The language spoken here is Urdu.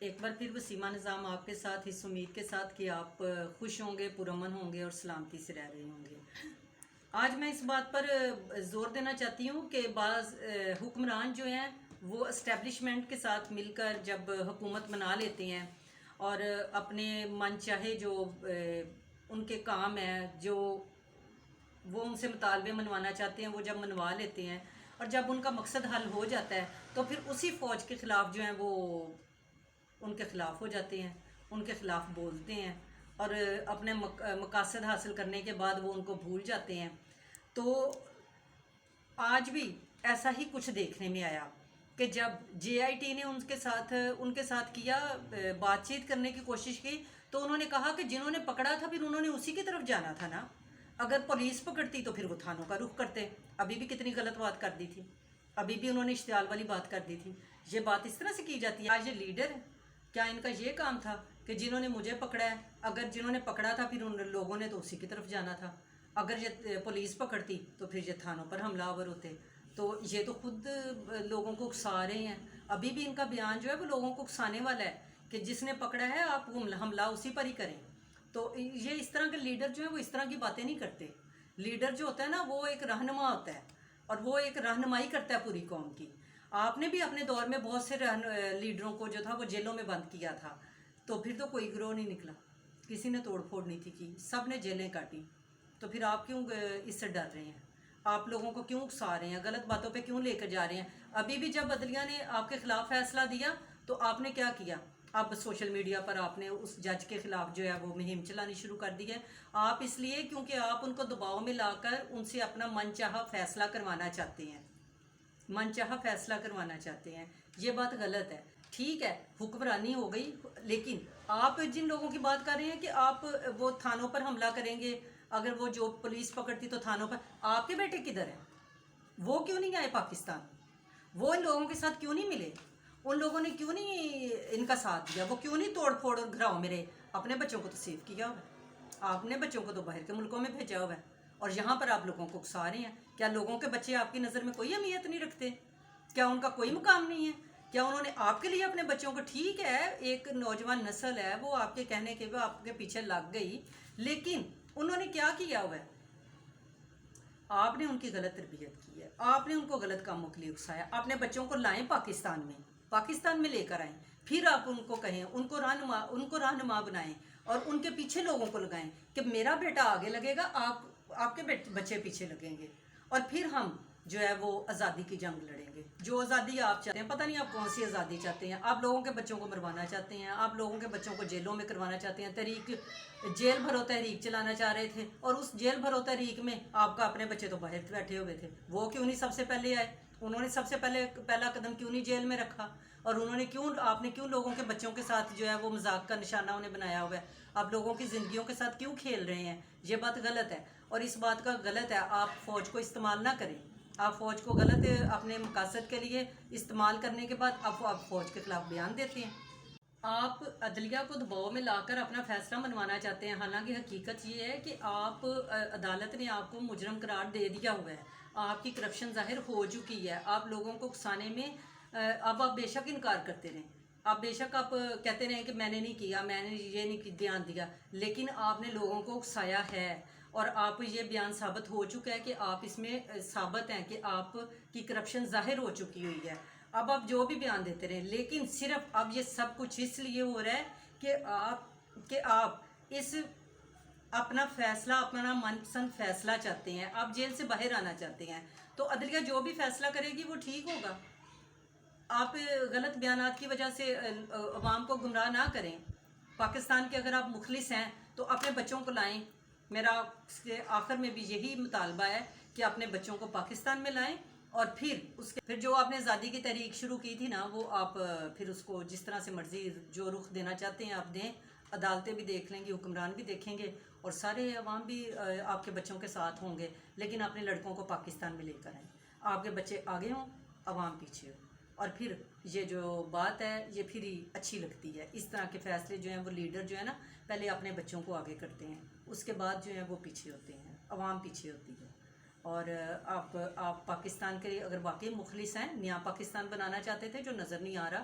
ایک بار پھر وسیمہ نظام آپ کے ساتھ اس امید کے ساتھ کہ آپ خوش ہوں گے، پرامن ہوں گے اور سلامتی سے رہ رہے ہوں گے۔ آج میں اس بات پر زور دینا چاہتی ہوں کہ بعض حکمران جو ہیں وہ اسٹیبلشمنٹ کے ساتھ مل کر جب حکومت بنا لیتے ہیں اور اپنے من چاہے جو ان کے کام ہیں، جو وہ ان سے مطالبے منوانا چاہتے ہیں، وہ جب منوا لیتے ہیں اور جب ان کا مقصد حل ہو جاتا ہے تو پھر اسی فوج کے خلاف جو ہیں وہ ان کے خلاف ہو جاتے ہیں، ان کے خلاف بولتے ہیں اور اپنے مقاصد حاصل کرنے کے بعد وہ ان کو بھول جاتے ہیں۔ تو آج بھی ایسا ہی کچھ دیکھنے میں آیا کہ جب جے آئی ٹی نے ان کے ساتھ کیا بات چیت کرنے کی کوشش کی تو انہوں نے کہا کہ جنہوں نے پکڑا تھا پھر انہوں نے اسی کی طرف جانا تھا نا، اگر پولیس پکڑتی تو پھر وہ تھانوں کا رخ کرتے۔ ابھی بھی کتنی غلط بات کر دی تھی، ابھی بھی انہوں نے اشتعال والی بات کر دی تھی۔ یہ بات اس طرح سے کی جاتی ہے؟ آج یہ لیڈر ہے، کیا ان کا یہ کام تھا کہ جنہوں نے مجھے پکڑا ہے، اگر جنہوں نے پکڑا تھا پھر ان لوگوں نے تو اسی کی طرف جانا تھا، اگر یہ پولیس پکڑتی تو پھر یہ تھانوں پر حملہ آور ہوتے؟ تو یہ تو خود لوگوں کو اکسا رہے ہیں۔ ابھی بھی ان کا بیان جو ہے وہ لوگوں کو اکسانے والا ہے کہ جس نے پکڑا ہے آپ حملہ اسی پر ہی کریں۔ تو یہ اس طرح کے لیڈر جو ہیں وہ اس طرح کی باتیں نہیں کرتے۔ لیڈر جو ہوتا ہے نا وہ ایک رہنما ہوتا ہے اور وہ ایک رہنمائی کرتا ہے پوری قوم کی۔ آپ نے بھی اپنے دور میں بہت سے لیڈروں کو جو تھا وہ جیلوں میں بند کیا تھا، تو پھر تو کوئی گروہ نہیں نکلا، کسی نے توڑ پھوڑ نہیں تھی کی، سب نے جیلیں کاٹی۔ تو پھر آپ کیوں اس سے ڈر رہے ہیں؟ آپ لوگوں کو کیوں اکسا رہے ہیں؟ غلط باتوں پہ کیوں لے کر جا رہے ہیں؟ ابھی بھی جب عدلیہ نے آپ کے خلاف فیصلہ دیا تو آپ نے کیا کیا؟ اب سوشل میڈیا پر آپ نے اس جج کے خلاف جو ہے وہ مہم چلانی شروع کر دی ہے۔ آپ اس لیے کیونکہ آپ ان کو دباؤ میں لا کر ان سے اپنا من چاہا فیصلہ کروانا چاہتے ہیں، من چاہا فیصلہ کروانا چاہتے ہیں۔ یہ بات غلط ہے۔ ٹھیک ہے حکمرانی ہو گئی، لیکن آپ جن لوگوں کی بات کر رہے ہیں کہ آپ وہ تھانوں پر حملہ کریں گے، اگر وہ جو پولیس پکڑتی تو تھانوں پر، آپ کے بیٹے کدھر ہیں؟ وہ کیوں نہیں آئے پاکستان؟ وہ ان لوگوں کے ساتھ کیوں نہیں ملے؟ ان لوگوں نے کیوں نہیں ان کا ساتھ دیا؟ وہ کیوں نہیں توڑ پھوڑ اور گھراؤ میں رہے؟ اپنے بچوں کو تو سیو کیا ہوا ہے، آپ نے بچوں کو تو باہر کے ملکوں میں بھیجا ہوا ہے اور یہاں پر آپ لوگوں کو اکسا رہے ہیں۔ کیا لوگوں کے بچے آپ کی نظر میں کوئی اہمیت نہیں رکھتے؟ کیا ان کا کوئی مقام نہیں ہے؟ کیا انہوں نے آپ کے لیے اپنے بچوں کو، ٹھیک ہے ایک نوجوان نسل ہے وہ آپ کے کہنے کے وہ آپ کے پیچھے لگ گئی، لیکن انہوں نے کیا کیا ہوا ہے؟ آپ نے ان کی غلط تربیت کی ہے، آپ نے ان کو غلط کاموں کے لیے اکسایا۔ اپنے بچوں کو لائیں پاکستان میں لے کر آئیں، پھر آپ ان کو کہیں، ان کو رہنما بنائیں اور ان کے پیچھے لوگوں کو لگائیں کہ میرا بیٹا آگے لگے گا، آپ کے بچے پیچھے لگیں گے اور پھر ہم جو ہے وہ آزادی کی جنگ لڑیں گے۔ جو آزادی آپ چاہتے ہیں، پتہ نہیں آپ کون سی آزادی چاہتے ہیں۔ آپ لوگوں کے بچوں کو مروانا چاہتے ہیں، آپ لوگوں کے بچوں کو جیلوں میں کروانا چاہتے ہیں۔ جیل بھرو تحریک چلانا چاہ رہے تھے اور اس جیل بھرو تحریک میں آپ کا اپنے بچے تو باہر بیٹھے ہوئے تھے، وہ کیوں نہیں سب سے پہلے آئے؟ انہوں نے سب سے پہلا قدم کیوں نہیں جیل میں رکھا؟ اور آپ نے کیوں لوگوں کے بچوں کے ساتھ جو ہے وہ مذاق کا نشانہ انہیں بنایا ہوا ہے؟ آپ لوگوں کی زندگیوں کے ساتھ کیوں کھیل رہے ہیں؟ یہ بات غلط ہے اور اس بات کا غلط ہے، آپ فوج کو استعمال نہ کریں۔ آپ فوج کو غلط اپنے مقاصد کے لیے استعمال کرنے کے بعد آپ فوج کے خلاف بیان دیتے ہیں۔ آپ عدلیہ کو دباؤ میں لا کر اپنا فیصلہ منوانا چاہتے ہیں، حالانکہ حقیقت یہ ہے کہ آپ عدالت نے آپ کو مجرم قرار دے دیا ہوا ہے، آپ کی کرپشن ظاہر ہو چکی ہے۔ آپ لوگوں کو اکسانے میں اب آپ بے شک انکار کرتے رہیں، آپ بے شک آپ کہتے رہیں کہ میں نے نہیں کیا، میں نے یہ نہیں بیان دیا، لیکن آپ نے لوگوں کو اکسایا ہے اور آپ یہ بیان ثابت ہو چکا ہے کہ آپ اس میں ثابت ہیں کہ آپ کی کرپشن ظاہر ہو چکی ہوئی ہے۔ اب آپ جو بھی بیان دیتے رہیں، لیکن صرف اب یہ سب کچھ اس لیے ہو رہا ہے کہ آپ اس اپنا فیصلہ، اپنا من پسند فیصلہ چاہتے ہیں، آپ جیل سے باہر آنا چاہتے ہیں، تو عدلیہ جو بھی فیصلہ کرے گی وہ ٹھیک ہوگا۔ آپ غلط بیانات کی وجہ سے عوام کو گمراہ نہ کریں۔ پاکستان کے اگر آپ مخلص ہیں تو اپنے بچوں کو لائیں۔ میرا آخر میں بھی یہی مطالبہ ہے کہ اپنے بچوں کو پاکستان میں لائیں اور پھر جو آپ نے آزادی کی تحریک شروع کی تھی نا، وہ آپ پھر اس کو جس طرح سے مرضی جو رخ دینا چاہتے ہیں آپ دیں۔ عدالتیں بھی دیکھ لیں گی، حکمران بھی دیکھیں گے اور سارے عوام بھی آپ کے بچوں کے ساتھ ہوں گے، لیکن اپنے لڑکوں کو پاکستان میں لے کر آئیں۔ آپ کے بچے آگے ہوں، عوام پیچھے ہو، اور پھر یہ جو بات ہے یہ پھر ہی اچھی لگتی ہے۔ اس طرح کے فیصلے جو ہیں وہ لیڈر جو ہے نا پہلے اپنے بچوں کو آگے کرتے ہیں، اس کے بعد جو ہے وہ پیچھے ہوتے ہیں، عوام پیچھے ہوتی ہے۔ اور آپ پاکستان کے اگر واقعی مخلص ہیں، نیا پاکستان بنانا چاہتے تھے جو نظر نہیں آ رہا،